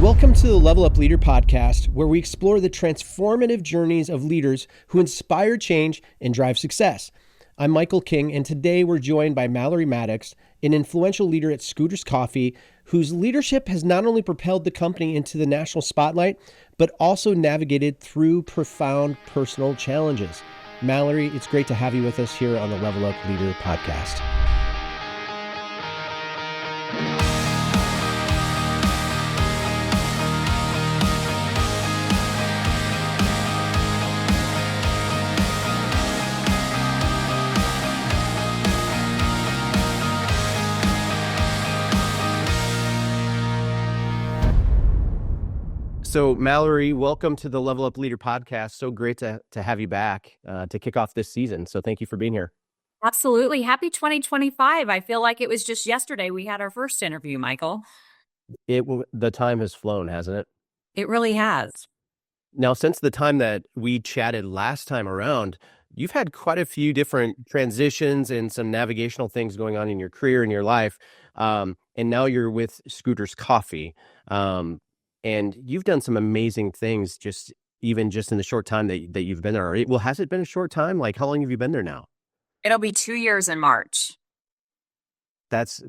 Welcome to the Level Up Leader podcast, where we explore the transformative journeys of leaders who inspire change and drive success. I'm Michael King, and today we're joined by Malorie Maddox, an influential leader at Scooters Coffee, whose leadership has not only propelled the company into the national spotlight, but also navigated through profound personal challenges. Malorie, it's great to have you with us here on the Level Up Leader podcast. So Malorie, welcome to the Level Up Leader podcast. So great to have you back to kick off this season. So thank you for being here. Absolutely. Happy 2025. I feel like it was just yesterday we had our first interview, Michael. The time has flown, hasn't it? It really has. Now, since the time that we chatted last time around, you've had quite a few different transitions and some navigational things going on in your career and your life. And now you're with Scooters Coffee. And you've done some amazing things even in the short time that you've been there. Well, has it been a short time? Like, how long have you been there now? It'll be 2 years in March. That's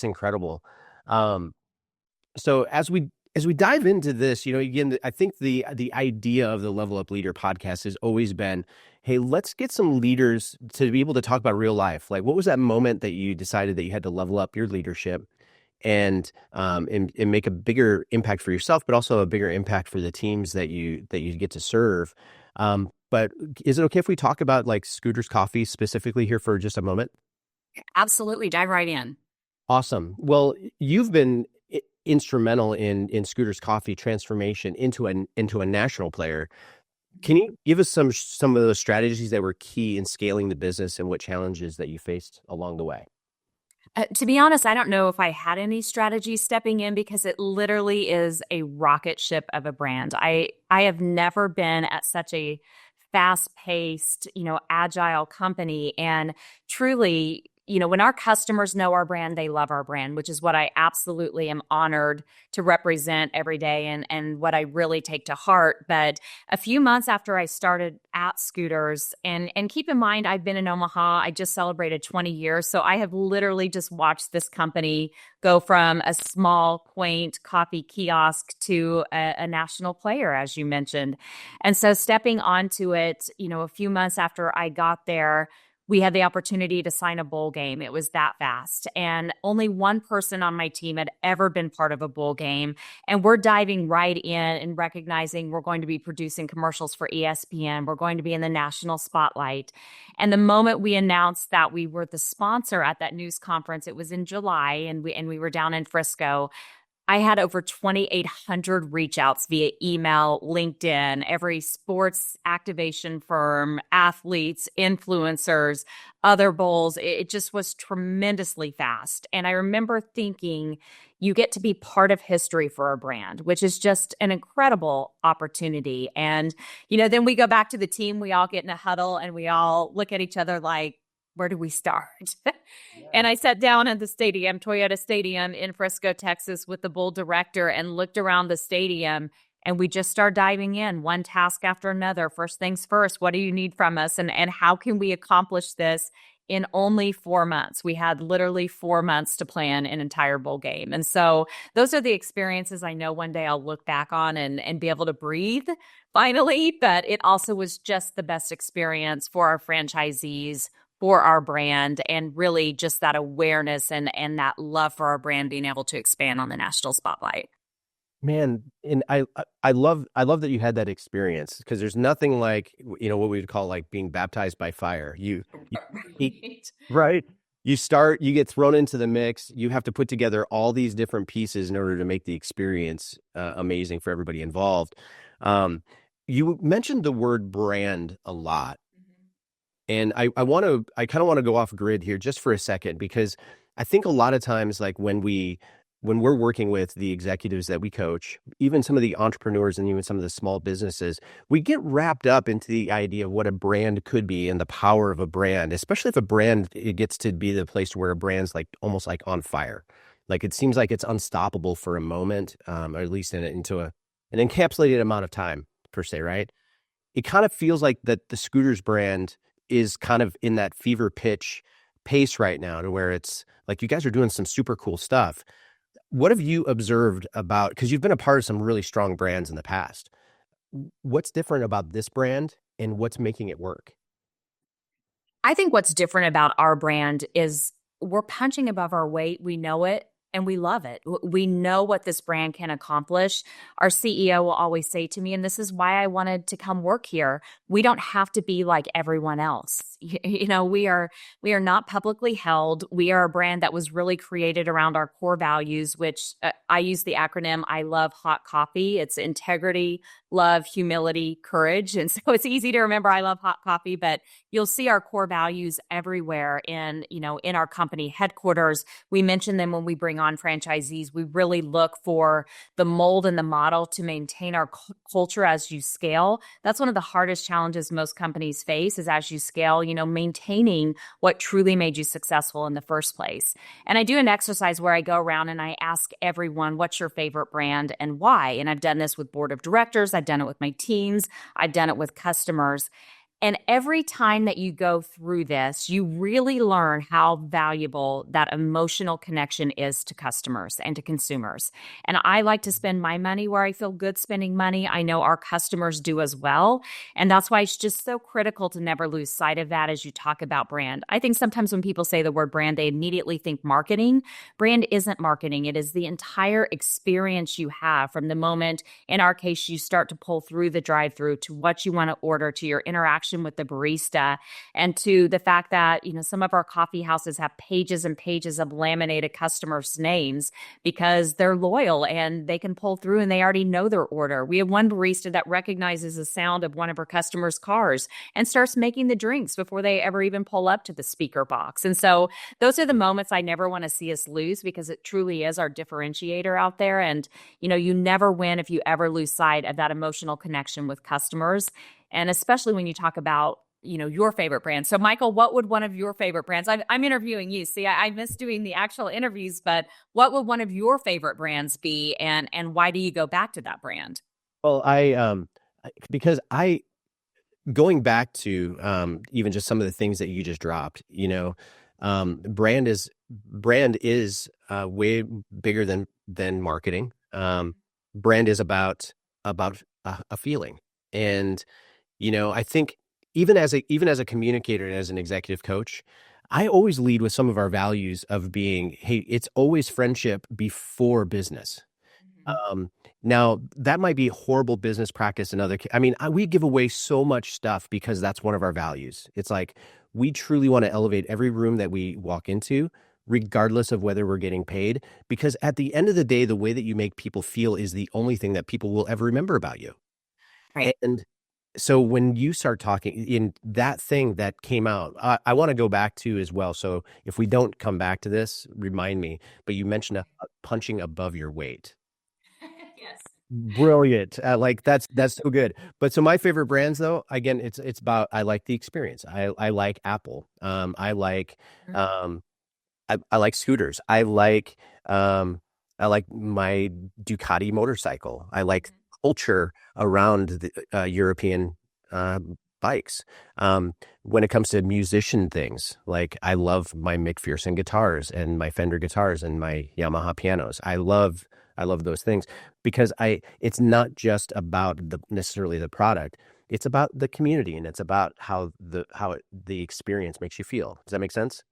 incredible. So as we dive into this, again, I think the idea of the Level Up Leader podcast has always been, hey, let's get some leaders to be able to talk about real life. Like, what was that moment that you decided that you had to level up your leadership and make a bigger impact for yourself, but also a bigger impact for the teams that you get to serve. But is it okay if we talk about like Scooters Coffee specifically here for just a moment? Absolutely. Dive right in. Awesome. Well, you've been instrumental in Scooters Coffee transformation into a national player. Can you give us some of those strategies that were key in scaling the business and what challenges that you faced along the way? To be honest, I don't know if I had any strategy stepping in because it literally is a rocket ship of a brand. I have never been at such a fast-paced, agile company. And truly, when our customers know our brand, they love our brand, which is what I absolutely am honored to represent every day and what I really take to heart. But a few months after I started at Scooters, and keep in mind, I've been in Omaha, I just celebrated 20 years. So I have literally just watched this company go from a small, quaint coffee kiosk to a national player, as you mentioned. And so stepping onto it, a few months after I got there, we had the opportunity to sign a bowl game. It was that fast. And only one person on my team had ever been part of a bowl game. And we're diving right in and recognizing we're going to be producing commercials for ESPN. We're going to be in the national spotlight. And the moment we announced that we were the sponsor at that news conference, it was in July, and we were down in Frisco. I had over 2,800 reach outs via email, LinkedIn, every sports activation firm, athletes, influencers, other bowls. It just was tremendously fast. And I remember thinking, you get to be part of history for a brand, which is just an incredible opportunity. And, then we go back to the team, we all get in a huddle and we all look at each other like, where do we start? And I sat down at the stadium, Toyota Stadium in Frisco, Texas, with the Bull director and looked around the stadium, and we just started diving in, one task after another. First things first, what do you need from us? And how can we accomplish this in only 4 months? We had literally 4 months to plan an entire bowl game. And so those are the experiences I know one day I'll look back on and be able to breathe finally. But it also was just the best experience for our franchisees, for our brand, and really just that awareness and that love for our brand being able to expand on the national spotlight. Man, and I love that you had that experience, because there's nothing like, what we would call like being baptized by fire. Right. You get thrown into the mix. You have to put together all these different pieces in order to make the experience amazing for everybody involved. You mentioned the word brand a lot. And I kind of want to go off grid here just for a second, because I think a lot of times, like when we're working with the executives that we coach, even some of the entrepreneurs and even some of the small businesses, we get wrapped up into the idea of what a brand could be and the power of a brand, especially if it gets to be the place where a brand's like almost like on fire. Like it seems like it's unstoppable for a moment, or at least into an encapsulated amount of time per se, right? It kind of feels like that the Scooters brand is kind of in that fever pitch pace right now to where it's like you guys are doing some super cool stuff. What have you observed about, because you've been a part of some really strong brands in the past. What's different about this brand and what's making it work? I think what's different about our brand is we're punching above our weight. We know it and we love it. We know what this brand can accomplish. Our CEO will always say to me, and this is why I wanted to come work here, we don't have to be like everyone else. You know, we are not publicly held. We are a brand that was really created around our core values, which I use the acronym I love hot coffee. It's integrity, love, humility, courage. And so it's easy to remember I love hot coffee, but you'll see our core values everywhere in our company headquarters. We mention them when we bring on franchisees. We really look for the mold and the model to maintain our culture as you scale. That's one of the hardest challenges most companies face is as you scale, maintaining what truly made you successful in the first place. And I do an exercise where I go around and I ask everyone, what's your favorite brand and why? And I've done this with board of directors. I've done it with my teams. I've done it with customers. And every time that you go through this, you really learn how valuable that emotional connection is to customers and to consumers. And I like to spend my money where I feel good spending money. I know our customers do as well. And that's why it's just so critical to never lose sight of that as you talk about brand. I think sometimes when people say the word brand, they immediately think marketing. Brand isn't marketing. It is the entire experience you have from the moment, in our case, you start to pull through the drive-through to what you want to order, to your interaction with the barista, and to the fact that some of our coffee houses have pages and pages of laminated customers' names because they're loyal and they can pull through and they already know their order. We have one barista that recognizes the sound of one of her customers' cars and starts making the drinks before they ever even pull up to the speaker box. And so those are the moments I never want to see us lose because it truly is our differentiator out there. And you never win if you ever lose sight of that emotional connection with customers. And especially when you talk about, your favorite brand. So Michael, what would one of your favorite brands, I'm interviewing you. See, I miss doing the actual interviews, but what would one of your favorite brands be? And why do you go back to that brand? Well, because going back to even just some of the things that you just dropped, brand is way bigger than marketing. Brand is about a feeling. And I think even as a communicator and as an executive coach, I always lead with some of our values of being, hey, it's always friendship before business. Um, Now that might be horrible business practice. We give away so much stuff because that's one of our values. It's like we truly want to elevate every room that we walk into, regardless of whether we're getting paid. Because at the end of the day, the way that you make people feel is the only thing that people will ever remember about you. Right. And so when you start talking in that thing that came out, I want to go back to as well. So if we don't come back to this, remind me. But you mentioned punching above your weight. Yes. Brilliant. Like that's so good. But so my favorite brands though, again, it's about I like the experience. I like Apple. Um I like scooters. I like my Ducati motorcycle. I like culture around the European uh, bikes. When it comes to musician things, like I love my McPherson guitars and my Fender guitars and my Yamaha pianos. I love those things because it's not just about necessarily the product. It's about the community and it's about how the experience makes you feel. Does that make sense?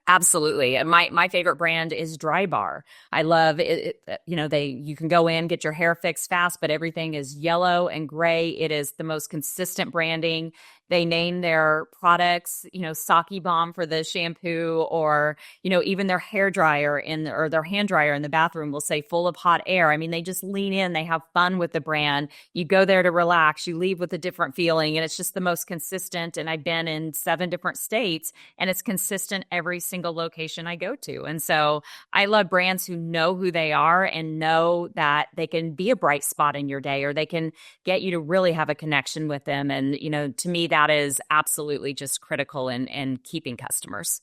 Absolutely. And my favorite brand is Dry Bar. I love it. You can go in, get your hair fixed fast, but everything is yellow and gray. It is the most consistent branding. They name their products, Saki Balm for the shampoo, or, even their hair dryer or their hand dryer in the bathroom will say full of hot air. I mean, they just lean in, they have fun with the brand. You go there to relax, you leave with a different feeling, and it's just the most consistent. And I've been in 7 different states, and it's consistent every single location I go to. And so I love brands who know who they are and know that they can be a bright spot in your day, or they can get you to really have a connection with them. And, to me, that is absolutely just critical in keeping customers.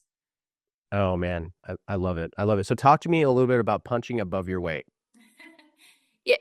Oh man, I love it. I love it. So talk to me a little bit about punching above your weight.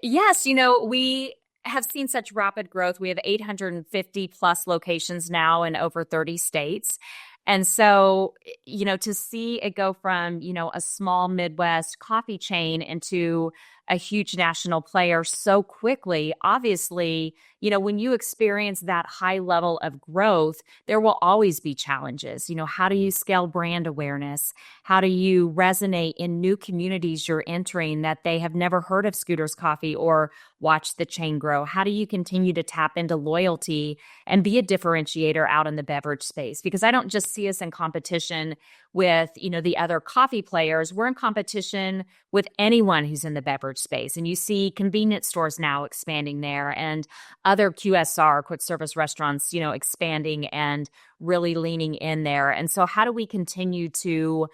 Yes, we have seen such rapid growth. We have 850 plus locations now in over 30 states. And so, to see it go from, a small Midwest coffee chain into a huge national player so quickly, obviously, when you experience that high level of growth, there will always be challenges. How do you scale brand awareness? How do you resonate in new communities you're entering that they have never heard of Scooter's Coffee or watched the chain grow? How do you continue to tap into loyalty and be a differentiator out in the beverage space? Because I don't just see us in competition with, the other coffee players. We're in competition with anyone who's in the beverage space. And you see convenience stores now expanding there and other QSR, quick service restaurants, expanding and really leaning in there. And so how do we continue to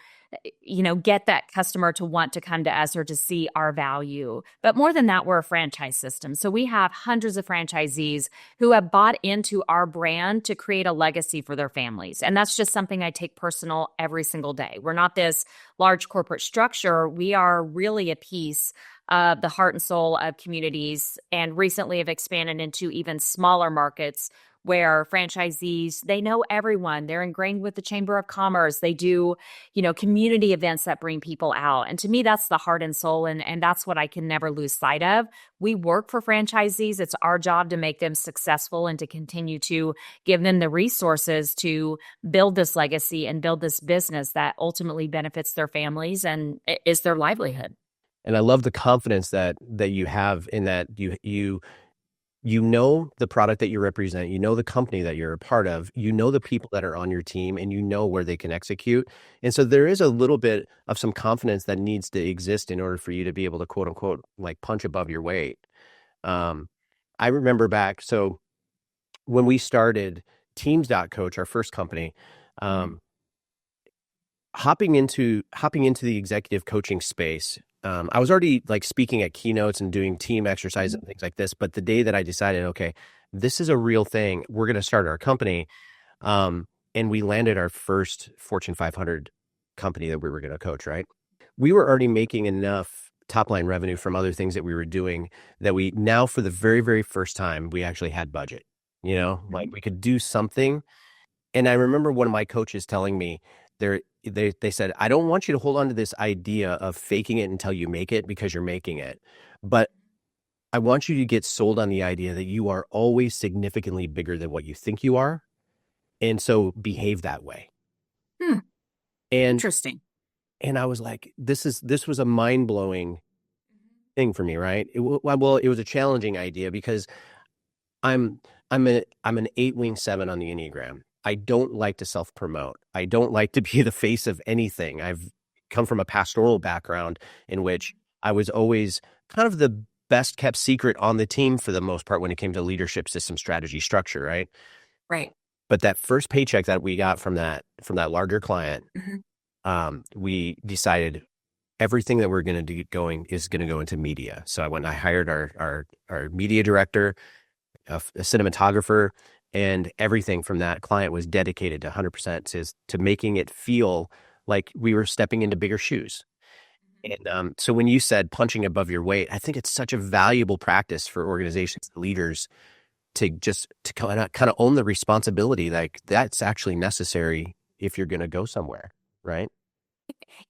get that customer to want to come to us or to see our value? But more than that, we're a franchise system. So we have hundreds of franchisees who have bought into our brand to create a legacy for their families. And that's just something I take personal every single day. We're not this large corporate structure. We are really a piece of the heart and soul of communities, and recently have expanded into even smaller markets where franchisees, they know everyone. They're ingrained with the Chamber of Commerce. They do, community events that bring people out. And to me, that's the heart and soul. And that's what I can never lose sight of. We work for franchisees. It's our job to make them successful and to continue to give them the resources to build this legacy and build this business that ultimately benefits their families and is their livelihood. And I love the confidence that you have in that you know the product that you represent, you know the company that you're a part of, you know the people that are on your team, and you know where they can execute. And so there is a little bit of some confidence that needs to exist in order for you to be able to quote unquote like punch above your weight. Um, I remember back, so when we started Teams.coach, our first company, Mhm. um, hopping into the executive coaching space. I was already like speaking at keynotes and doing team exercise and things like this. But the day that I decided, okay, this is a real thing, we're going to start our company. And we landed our first Fortune 500 company that we were going to coach, right? We were already making enough top line revenue from other things that we were doing that we now, for the very, very first time, we actually had budget, like we could do something. And I remember one of my coaches telling me, they said, I don't want you to hold on to this idea of faking it until you make it because you're making it. But I want you to get sold on the idea that you are always significantly bigger than what you think you are. And so behave that way. Hmm. And Interesting. and I was like, this was a mind-blowing thing for me, right? Well, it was a challenging idea because I'm I'm an 8 wing 7 on the Enneagram. I don't like to self-promote. I don't like to be the face of anything. I've come from a pastoral background in which I was always kind of the best kept secret on the team for the most part when it came to leadership, system, strategy, structure, right? Right. But that first paycheck that we got from that larger client, Mhm. we decided everything that we're going to do going is going to go into media. So I went and I hired our media director, a cinematographer, and everything from that client was dedicated to 100% to making it feel like we were stepping into bigger shoes. And so when you said punching above your weight, I think it's such a valuable practice for organizations, leaders, to kind of own the responsibility. Like that's actually necessary if you're going to go somewhere, right?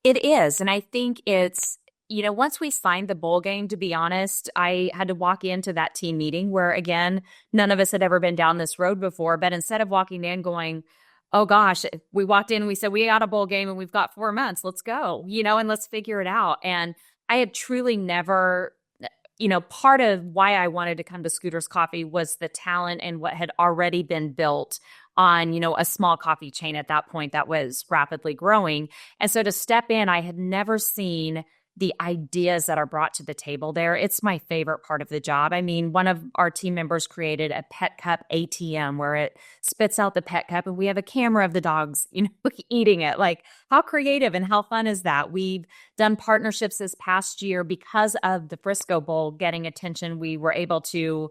It is. And I think it's, once we signed the bowl game, to be honest, I had to walk into that team meeting where, again, none of us had ever been down this road before. But instead of walking in going, oh gosh, we walked in and we said, we got a bowl game and we've got 4 months, let's go, and let's figure it out. And I had truly never, part of why I wanted to come to Scooter's Coffee was the talent and what had already been built on, a small coffee chain at that point that was rapidly growing. And so to step in, I had never seen the ideas that are brought to the table there. It's my favorite part of the job. I mean, one of our team members created a pet cup ATM where it spits out the pet cup and we have a camera of the dogs, eating it. Like, how creative and how fun is that? We've done partnerships this past year because of the Frisco Bowl getting attention. We were able to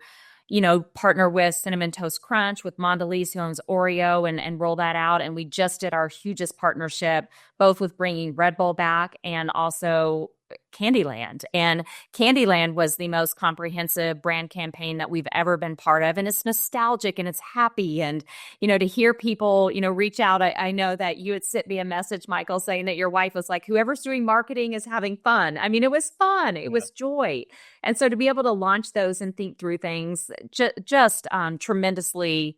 partner with Cinnamon Toast Crunch with Mondelez, who owns Oreo, and roll that out. And we just did our hugest partnership, both with bringing Red Bull back and also Candyland. And Candyland was the most comprehensive brand campaign that we've ever been part of. And it's nostalgic and it's happy. And, to hear people, reach out. I know that you had sent me a message, Michael, saying that your wife was like, whoever's doing marketing is having fun. I mean, it was fun. It was joy. And so to be able to launch those and think through things just tremendously,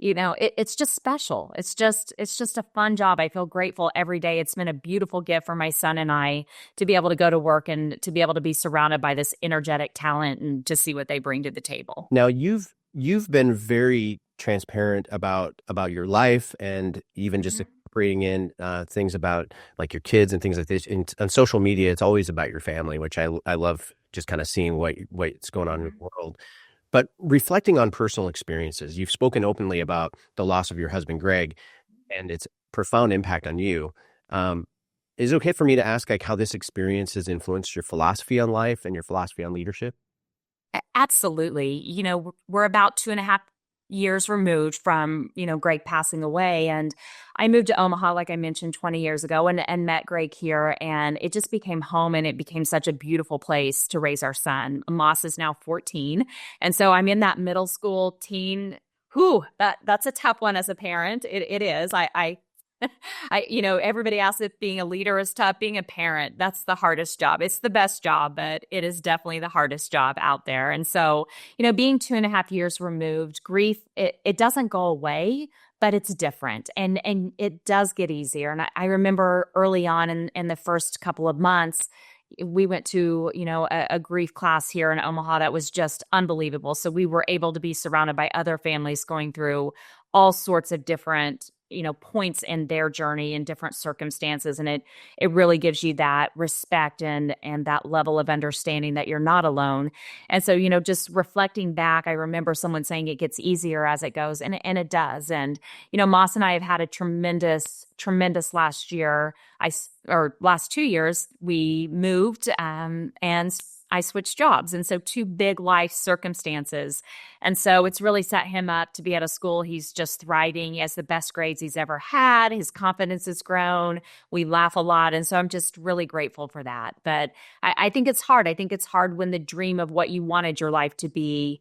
it's just special. It's just a fun job. I feel grateful every day. It's been a beautiful gift for my son and I to be able to go to work and to be able to be surrounded by this energetic talent and to see what they bring to the table. Now you've been very transparent about your life, and even just incorporating in things about like your kids and things like this. On social media, it's always about your family, which I love, just kind of seeing what's going on in the world. But reflecting on personal experiences, you've spoken openly about the loss of your husband, Greg, and its profound impact on you. Is it okay for me to ask how this experience has influenced your philosophy on life and your philosophy on leadership? Absolutely. We're about 2.5 years removed from, Greg passing away. And I moved to Omaha, like I mentioned, 20 years ago and met Greg here. And it just became home, and it became such a beautiful place to raise our son. Moss is now 14. And so I'm in that middle school teen. That's a tough one as a parent. It is. Everybody asks if being a leader is tough. Being a parent, that's the hardest job. It's the best job, but it is definitely the hardest job out there. And so, being 2.5 years removed, grief, it doesn't go away, but it's different. And it does get easier. And I remember early on in the first couple of months, we went to, a grief class here in Omaha that was just unbelievable. So we were able to be surrounded by other families going through all sorts of different points in their journey in different circumstances. And it really gives you that respect and that level of understanding that you're not alone. And so, just reflecting back, I remember someone saying it gets easier as it goes, and it does. And, Moss and I have had a tremendous last year. Last 2 years, we moved, and I switched jobs. And so 2 big life circumstances. And so it's really set him up to be at a school. He's just thriving. He has the best grades he's ever had. His confidence has grown. We laugh a lot. And so I'm just really grateful for that. But I think it's hard. I think it's hard when the dream of what you wanted your life to be,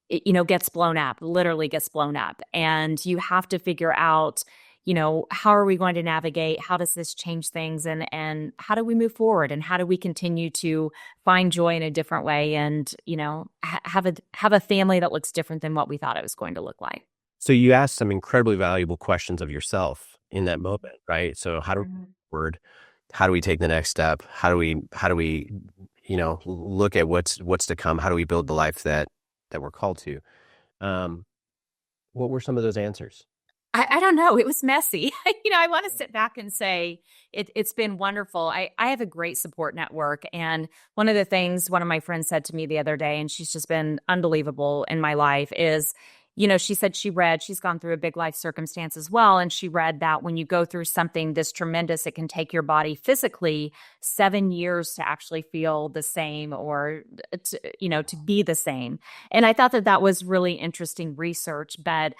gets blown up, literally gets blown up. And you have to figure out, how are we going to navigate? How does this change things? And how do we move forward? And how do we continue to find joy in a different way? And, have a family that looks different than what we thought it was going to look like. So you asked some incredibly valuable questions of yourself in that moment, right? So how do we move forward? How do we take the next step? How do we look at what's to come? How do we build the life that we're called to? What were some of those answers? I don't know. It was messy. I want to sit back and say it's been wonderful. I have a great support network. And one of the things one of my friends said to me the other day, and she's just been unbelievable in my life, is, she said she's gone through a big life circumstance as well. And she read that when you go through something this tremendous, it can take your body physically 7 years to actually feel the same or, to be the same. And I thought that was really interesting research. But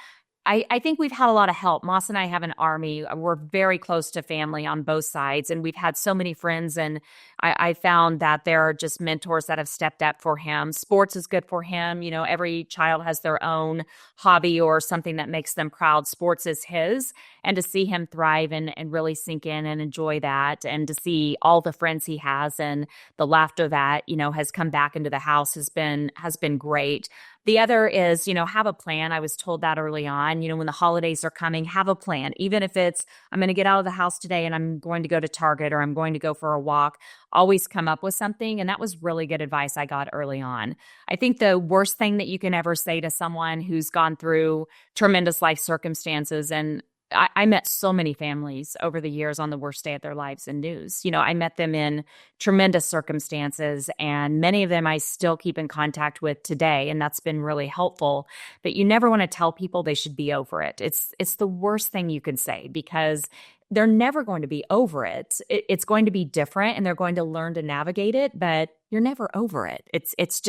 I think we've had a lot of help. Moss and I have an army. We're very close to family on both sides, and we've had so many friends. And I found that there are just mentors that have stepped up for him. Sports is good for him. Every child has their own hobby or something that makes them proud. Sports is his. And to see him thrive and really sink in and enjoy that, and to see all the friends he has and the laughter that, has come back into the house has been great. The other is, have a plan. I was told that early on, when the holidays are coming, have a plan. Even if it's, I'm going to get out of the house today and I'm going to go to Target or I'm going to go for a walk, always come up with something. And that was really good advice I got early on. I think the worst thing that you can ever say to someone who's gone through tremendous life circumstances, and I met so many families over the years on the worst day of their lives in news. I met them in tremendous circumstances, and many of them I still keep in contact with today, and that's been really helpful. But you never want to tell people they should be over it. It's the worst thing you can say, because they're never going to be over it. It's going to be different, and they're going to learn to navigate it, but you're never over it. It's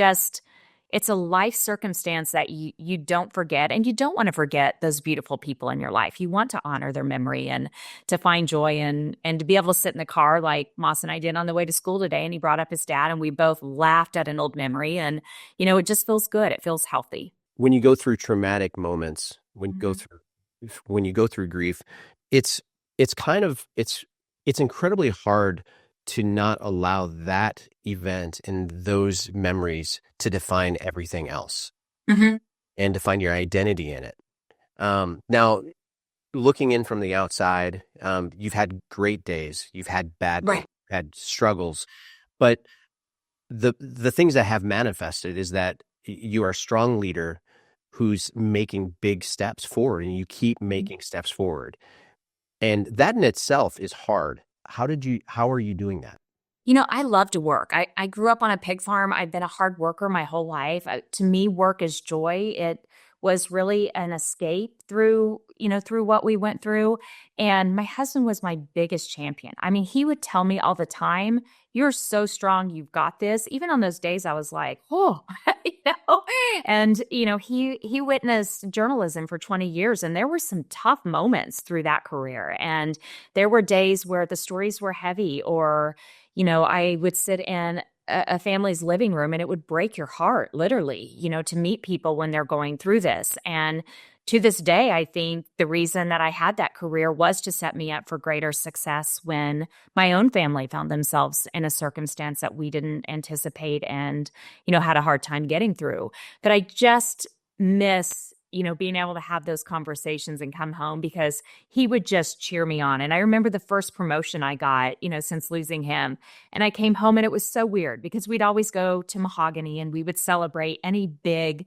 it's a life circumstance that you don't forget, and you don't want to forget those beautiful people in your life. You want to honor their memory and to find joy and to be able to sit in the car like Moss and I did on the way to school today. And he brought up his dad and we both laughed at an old memory. And, it just feels good. It feels healthy. When you go through traumatic moments, Mhm. when you go through grief, it's it's incredibly hard to not allow that event and those memories to define everything else Mhm. and define your identity in it. Now, looking in from the outside, you've had great days, you've had bad days, Right. had struggles, but the things that have manifested is that you are a strong leader who's making big steps forward, and you keep making steps forward. And that in itself is hard. How are you doing that? I love to work. I grew up on a pig farm. I've been a hard worker my whole life. To me, work is joy. It was really an escape through what we went through. And my husband was my biggest champion. I mean, he would tell me all the time, "You're so strong. You've got this." Even on those days, I was like, "Oh," you know. And he witnessed journalism for 20 years, and there were some tough moments through that career. And there were days where the stories were heavy, or I would sit in a family's living room and it would break your heart, literally, to meet people when they're going through this. And to this day, I think the reason that I had that career was to set me up for greater success when my own family found themselves in a circumstance that we didn't anticipate and, had a hard time getting through. But I just miss being able to have those conversations and come home because he would just cheer me on. And I remember the first promotion I got, since losing him. And I came home and it was so weird because we'd always go to Mahogany and we would celebrate any big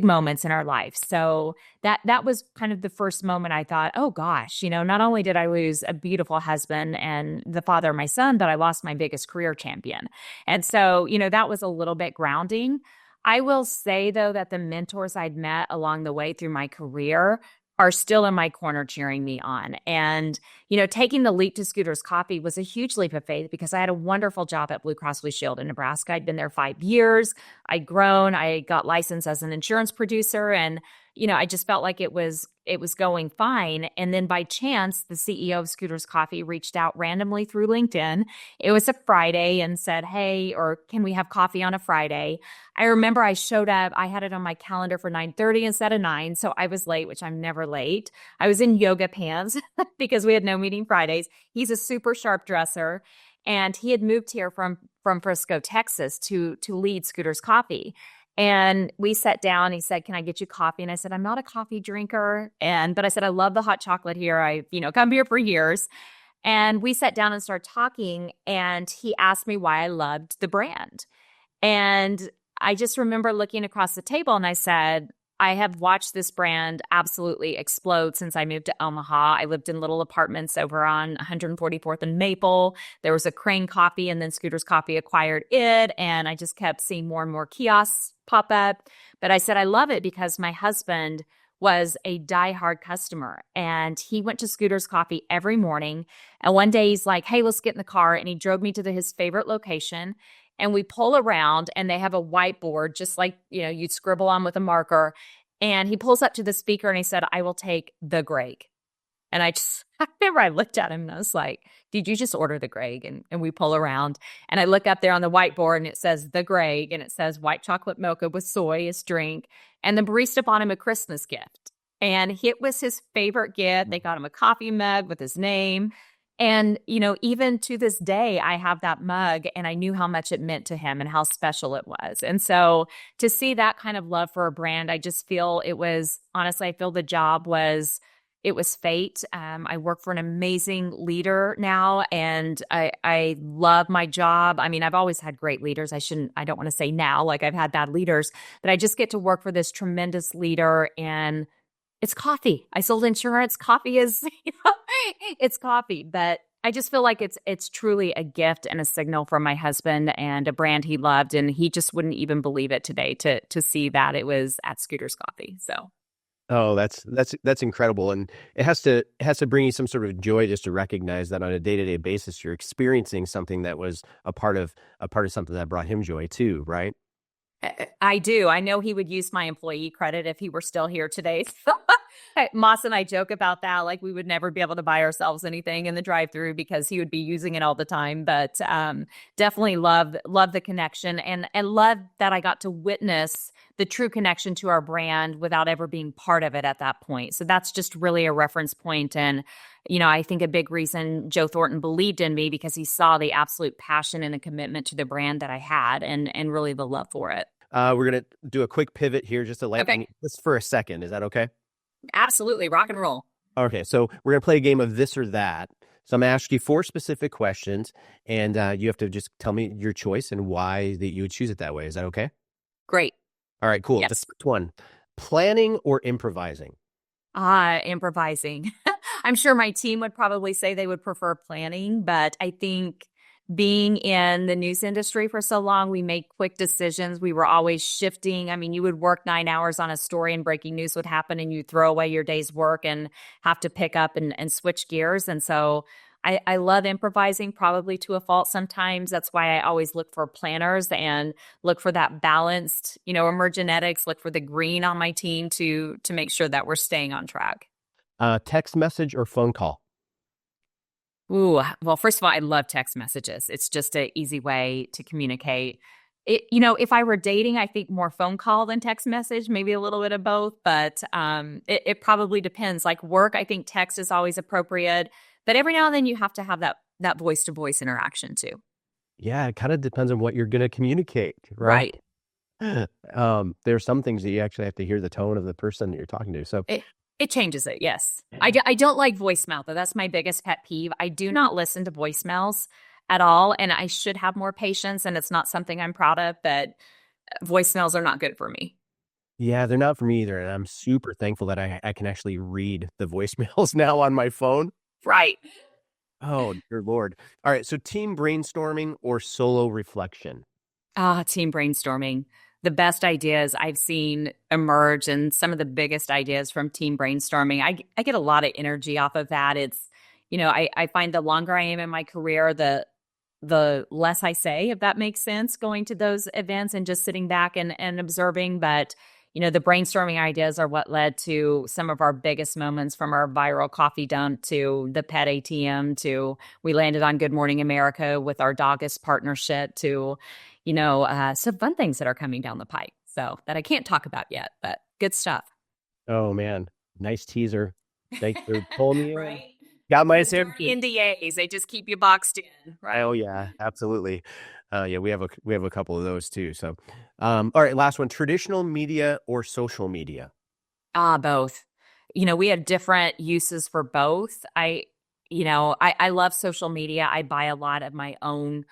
moments in our life. So that was kind of the first moment I thought, oh gosh, not only did I lose a beautiful husband and the father of my son, but I lost my biggest career champion. And so, that was a little bit grounding. I will say, though, that the mentors I'd met along the way through my career are still in my corner cheering me on. And, taking the leap to Scooter's Coffee was a huge leap of faith because I had a wonderful job at Blue Cross Blue Shield in Nebraska. I'd been there 5 years. I'd grown. I got licensed as an insurance producer. And, I just felt like it was going fine. And then by chance, the CEO of Scooter's Coffee reached out randomly through LinkedIn. It was a Friday and said, "Hey, or can we have coffee on a Friday?" I remember I showed up. I had it on my calendar for 9:30 instead of 9, so I was late, which I'm never late. I was in yoga pants because we had no meeting Fridays. He's a super sharp dresser, and he had moved here from Frisco, Texas, to lead Scooter's Coffee. And we sat down. He said, "Can I get you coffee?" And I said, "I'm not a coffee drinker." But I said, "I love the hot chocolate here. I've, come here for years." And we sat down and started talking. And he asked me why I loved the brand. And I just remember looking across the table and I said, "I have watched this brand absolutely explode since I moved to Omaha. I lived in little apartments over on 144th and Maple. There was a Crane Coffee, and then Scooter's Coffee acquired it. And I just kept seeing more and more kiosks pop up. But I said, I love it because my husband was a diehard customer and he went to Scooter's Coffee every morning. And one day he's like, "Hey, let's get in the car." And he drove me to his favorite location. And we pull around and they have a whiteboard, just like, you'd scribble on with a marker. And he pulls up to the speaker and he said, "I will take the Greg." And I remember I looked at him and I was like, "Did you just order the Greg?" And we pull around and I look up there on the whiteboard and it says the Greg and it says white chocolate mocha with soy as drink. And the barista bought him a Christmas gift. And it was his favorite gift. They got him a coffee mug with his name. And, even to this day, I have that mug and I knew how much it meant to him and how special it was. And so to see that kind of love for a brand, I just feel it was, honestly, I feel the job was, it was fate. I work for an amazing leader now and I love my job. I mean, I've always had great leaders. I don't want to say now, like I've had bad leaders, but I just get to work for this tremendous leader and it's coffee. I sold insurance. Coffee is, it's coffee, but I just feel like it's truly a gift and a signal from my husband and a brand he loved, and he just wouldn't even believe it today to see that it was at Scooter's Coffee. So, Oh, that's incredible, and it has to bring you some sort of joy just to recognize that on a day-to-day basis you're experiencing something that was a part of something that brought him joy too, right? I do. I know he would use my employee credit if he were still here today. Moss and I joke about that. Like we would never be able to buy ourselves anything in the drive-through because he would be using it all the time. But definitely love the connection and love that I got to witness the true connection to our brand without ever being part of it at that point. So that's just really a reference point. And, I think a big reason Joe Thornton believed in me because he saw the absolute passion and the commitment to the brand that I had and really the love for it. We're going to do a quick pivot here just to Okay. just for a second. Is that okay? Absolutely. Rock and roll. Okay, so we're going to play a game of this or that. So I'm going to ask you 4 specific questions, and you have to just tell me your choice and why that you would choose it that way. Is that okay? Great. All right, cool. The Yes. first one, planning or improvising? Improvising. I'm sure my team would probably say they would prefer planning, but I think being in the news industry for so long, we make quick decisions. We were always shifting. I mean, you would work 9 hours on a story and breaking news would happen and you throw away your day's work and have to pick up and switch gears. And so I love improvising probably to a fault sometimes. That's why I always look for planners and look for that balanced, emergenetics, look for the green on my team to make sure that we're staying on track. Text message or phone call? Ooh, well, first of all, I love text messages. It's just an easy way to communicate. If I were dating, I think more phone call than text message, maybe a little bit of both, but it probably depends. Like work, I think text is always appropriate, but every now and then you have to have that voice to voice interaction too. Yeah, it kind of depends on what you're going to communicate, right? There are some things that you actually have to hear the tone of the person that you're talking to. So It changes it, yes. I don't like voicemail, though. That's my biggest pet peeve. I do not listen to voicemails at all, and I should have more patience, and it's not something I'm proud of, but voicemails are not good for me. yeah, they're not for me either. And I'm super thankful that I can actually read the voicemails now on my phone. Right. Oh, dear Lord. All right. So team brainstorming or solo reflection? Team brainstorming. The best ideas I've seen emerge and some of the biggest ideas from team brainstorming. I get a lot of energy off of that. It's, I find the longer I am in my career, the less I say, if that makes sense, going to those events and just sitting back and observing. But, the brainstorming ideas are what led to some of our biggest moments, from our viral coffee dump to the pet ATM to we landed on Good Morning America with our Doggist partnership to, some fun things that are coming down the pipe. So that I can't talk about yet, but good stuff. Oh, man. Nice teaser. Thanks for pulling me in. Right. Got my Those attention. NDAs, they just keep you boxed in. Right. Oh, yeah, absolutely. Yeah, we have a couple of those too. So, all right, last one, traditional media or social media? Both. We have different uses for both. I love social media. I buy a lot of my own,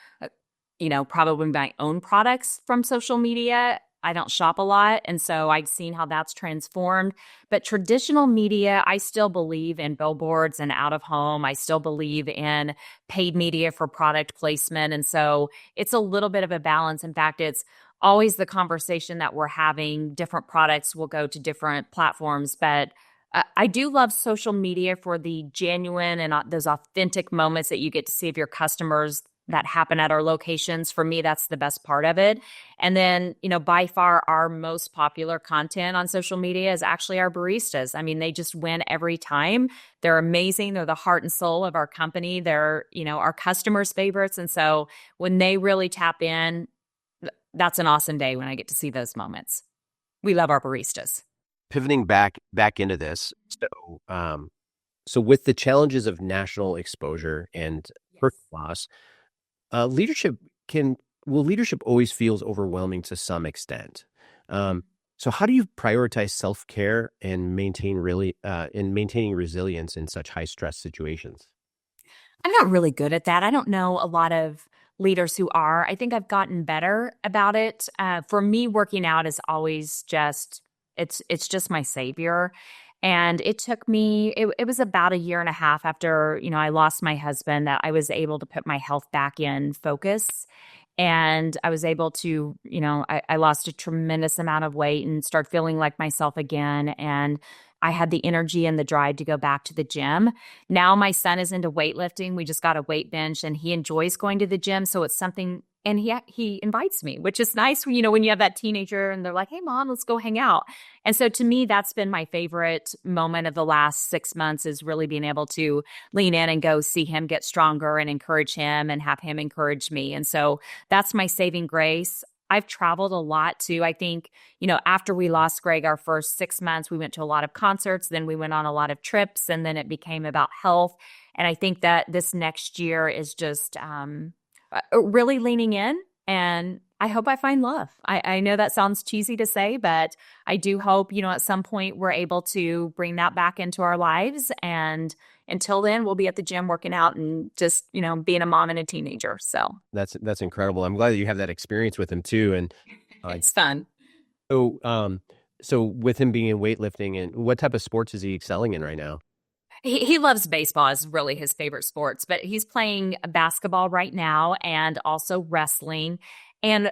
probably my own products from social media. I don't shop a lot. And so I've seen how that's transformed. But traditional media, I still believe in billboards and out of home. I still believe in paid media for product placement. And so it's a little bit of a balance. In fact, it's always the conversation that we're having. Different products will go to different platforms. But I do love social media for the genuine and those authentic moments that you get to see of your customers that happen at our locations. For me, that's the best part of it. And then, by far our most popular content on social media is actually our baristas. I mean, they just win every time. They're amazing. They're the heart and soul of our company. They're, our customers' favorites. And so when they really tap in, that's an awesome day when I get to see those moments. We love our baristas. Pivoting back into this. So with the challenges of national exposure and personal loss, leadership leadership always feels overwhelming to some extent. So how do you prioritize self-care and maintaining resilience in such high stress situations? I'm not really good at that. I don't know a lot of leaders who are. I think I've gotten better about it. For me, working out is always just it's just my savior. And it took me, it was about a year and a half after, I lost my husband that I was able to put my health back in focus. And I was able to, I lost a tremendous amount of weight and start feeling like myself again. And I had the energy and the drive to go back to the gym. Now my son is into weightlifting. We just got a weight bench and he enjoys going to the gym. So it's something and he invites me, which is nice when, when you have that teenager and they're like, "Hey mom, let's go hang out." And so to me, that's been my favorite moment of the last 6 months, is really being able to lean in and go see him get stronger and encourage him and have him encourage me. And so that's my saving grace. I've traveled a lot too. I think, after we lost Greg, our first 6 months, we went to a lot of concerts, then we went on a lot of trips, and then it became about health. And I think that this next year is just really leaning in, and I hope I find love. I know that sounds cheesy to say, but I do hope, at some point we're able to bring that back into our lives. And until then, we'll be at the gym working out and just, being a mom and a teenager. So That's incredible. I'm glad that you have that experience with him too. And it's fun. so, so with him being in weightlifting, and what type of sports is he excelling in right now? He loves baseball, is really his favorite sports, but he's playing basketball right now and also wrestling. And,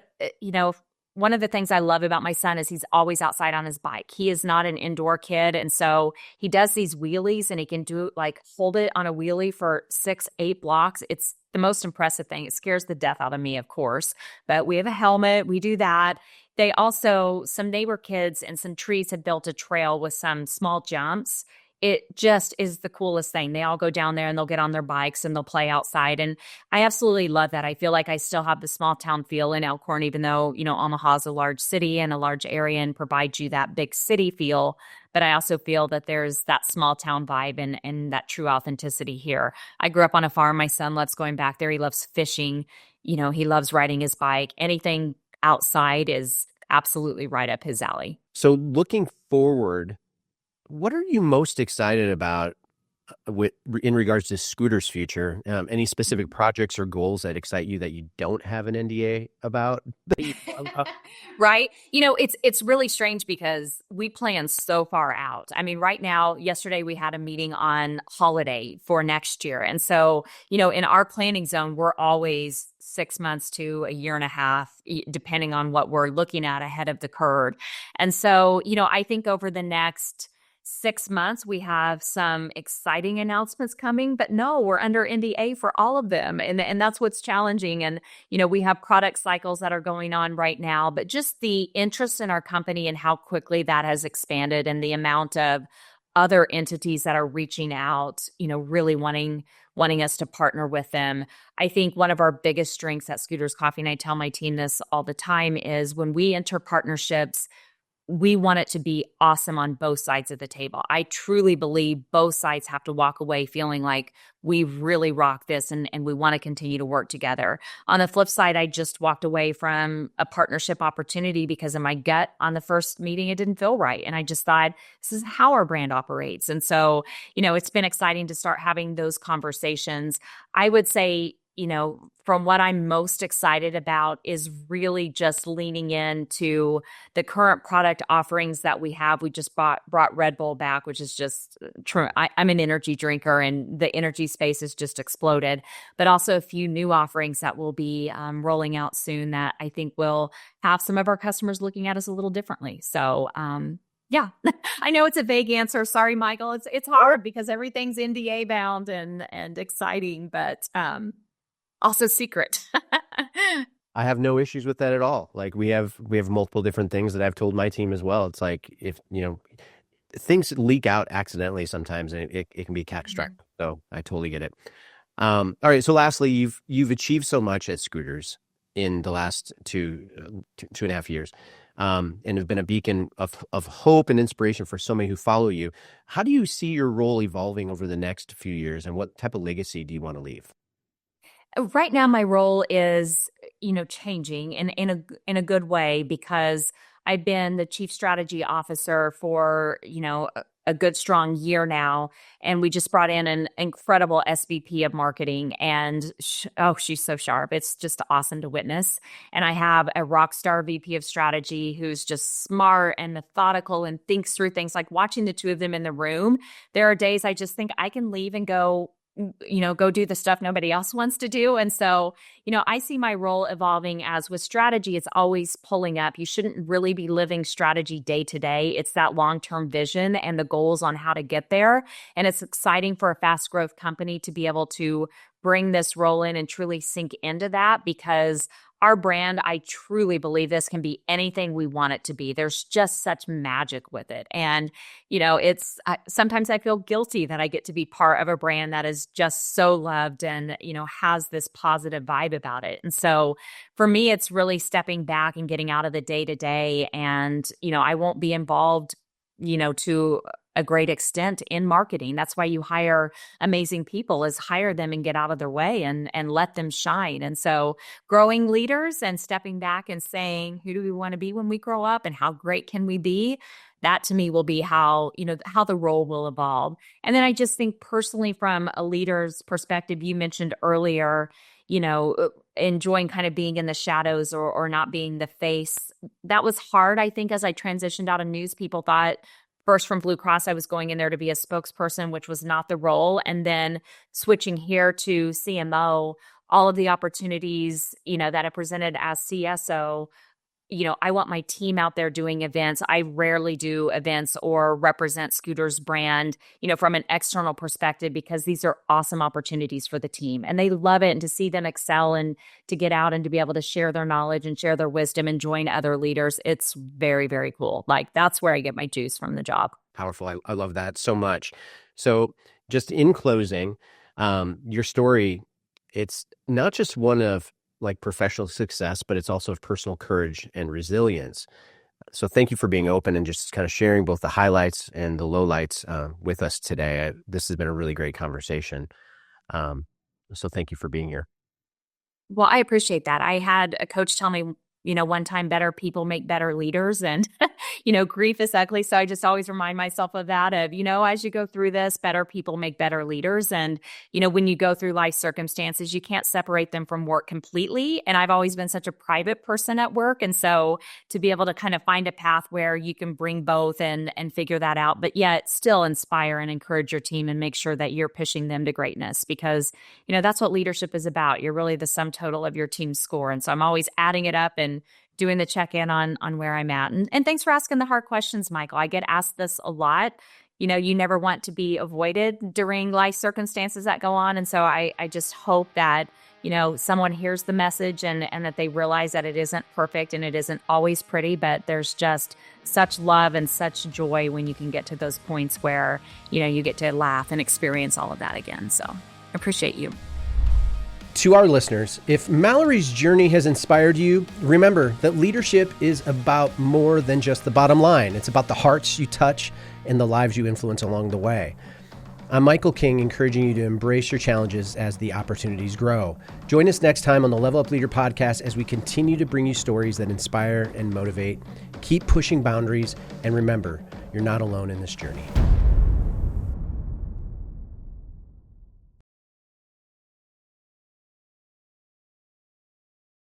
one of the things I love about my son is he's always outside on his bike. He is not an indoor kid. And so he does these wheelies, and he can hold it on a wheelie for 6, 8 blocks. It's the most impressive thing. It scares the death out of me, of course, but we have a helmet. We do that. They also, some neighbor kids and some trees had built a trail with some small jumps. It just is the coolest thing. They all go down there and they'll get on their bikes and they'll play outside. And I absolutely love that. I feel like I still have the small town feel in Elkhorn, even though, Omaha's a large city and a large area and provides you that big city feel. But I also feel that there's that small town vibe and that true authenticity here. I grew up on a farm. My son loves going back there. He loves fishing. He loves riding his bike. Anything outside is absolutely right up his alley. So looking forward, what are you most excited about in regards to Scooter's future? Any specific projects or goals that excite you that you don't have an NDA about? Right. It's really strange because we plan so far out. I mean, right now, yesterday we had a meeting on holiday for next year. And so, in our planning zone, we're always 6 months to a year and a half, depending on what we're looking at ahead of the curve. And so, I think over the next 6 months, we have some exciting announcements coming, but no, we're under NDA for all of them. And that's what's challenging. And, we have product cycles that are going on right now, but just the interest in our company and how quickly that has expanded, and the amount of other entities that are reaching out, really wanting us to partner with them. I think one of our biggest strengths at Scooters Coffee, and I tell my team this all the time, is when we enter partnerships, we want it to be awesome on both sides of the table. I truly believe both sides have to walk away feeling like we really rock this and we want to continue to work together. On the flip side, I just walked away from a partnership opportunity because in my gut on the first meeting, it didn't feel right. And I just thought, this is how our brand operates. And so, it's been exciting to start having those conversations. I would say, from what I'm most excited about is really just leaning into the current product offerings that we have. We just brought Red Bull back, which is just true. I'm an energy drinker, and the energy space has just exploded, but also a few new offerings that will be rolling out soon that I think will have some of our customers looking at us a little differently. So, yeah, I know it's a vague answer. Sorry, Michael. It's hard because everything's NDA bound and exciting, but also secret. I have no issues with that at all. Like we have multiple different things that I've told my team as well. It's like, if things leak out accidentally sometimes, and it can be catastrophic. So I totally get it. All right. So lastly, you've achieved so much at Scooters in the last two and a half years, and have been a beacon of hope and inspiration for so many who follow you. How do you see your role evolving over the next few years, and what type of legacy do you want to leave? Right now, my role is, changing in a good way, because I've been the chief strategy officer for, a good strong year now. And we just brought in an incredible SVP of marketing, and she's so sharp. It's just awesome to witness. And I have a rock star VP of strategy who's just smart and methodical and thinks through things. Like watching the two of them in the room, there are days I just think I can leave and go do the stuff nobody else wants to do. And so, I see my role evolving as with strategy. It's always pulling up. You shouldn't really be living strategy day to day. It's that long-term vision and the goals on how to get there. And it's exciting for a fast growth company to be able to bring this role in and truly sink into that, because our brand, I truly believe this can be anything we want it to be. There's just such magic with it. And, sometimes I feel guilty that I get to be part of a brand that is just so loved and, has this positive vibe about it. And so for me, it's really stepping back and getting out of the day to day. And, I won't be involved, to a great extent in marketing. That's why you hire amazing people, is hire them and get out of their way and let them shine. And so growing leaders and stepping back and saying, who do we want to be when we grow up and how great can we be? That to me will be how the role will evolve. And then I just think personally from a leader's perspective, you mentioned earlier, enjoying kind of being in the shadows or not being the face. That was hard, I think, as I transitioned out of news. People thought first from Blue Cross, I was going in there to be a spokesperson, which was not the role. And then switching here to CMO, all of the opportunities, that I presented as CSO, I want my team out there doing events. I rarely do events or represent Scooter's brand, from an external perspective, because these are awesome opportunities for the team and they love it. And to see them excel and to get out and to be able to share their knowledge and share their wisdom and join other leaders, it's very, very cool. Like that's where I get my juice from the job. Powerful. I love that so much. So just in closing, your story, it's not just one of like professional success, but it's also of personal courage and resilience. So thank you for being open and just kind of sharing both the highlights and the lowlights with us today. This has been a really great conversation. So thank you for being here. Well, I appreciate that. I had a coach tell me, one time, better people make better leaders, and, grief is ugly. So I just always remind myself of that, as you go through this, better people make better leaders. And, when you go through life circumstances, you can't separate them from work completely. And I've always been such a private person at work. And so to be able to kind of find a path where you can bring both and figure that out, but yet still inspire and encourage your team and make sure that you're pushing them to greatness, because, that's what leadership is about. You're really the sum total of your team's score. And so I'm always adding it up and doing the check-in on where I'm at. And thanks for asking the hard questions, Michael. I get asked this a lot. You never want to be avoided during life circumstances that go on. And so I just hope that, someone hears the message and that they realize that it isn't perfect and it isn't always pretty, but there's just such love and such joy when you can get to those points where, you get to laugh and experience all of that again. So I appreciate you. To our listeners, if Malorie's journey has inspired you, remember that leadership is about more than just the bottom line. It's about the hearts you touch and the lives you influence along the way. I'm Michael King, encouraging you to embrace your challenges as the opportunities grow. Join us next time on the Level Up Leader podcast as we continue to bring you stories that inspire and motivate. Keep pushing boundaries, and remember, you're not alone in this journey.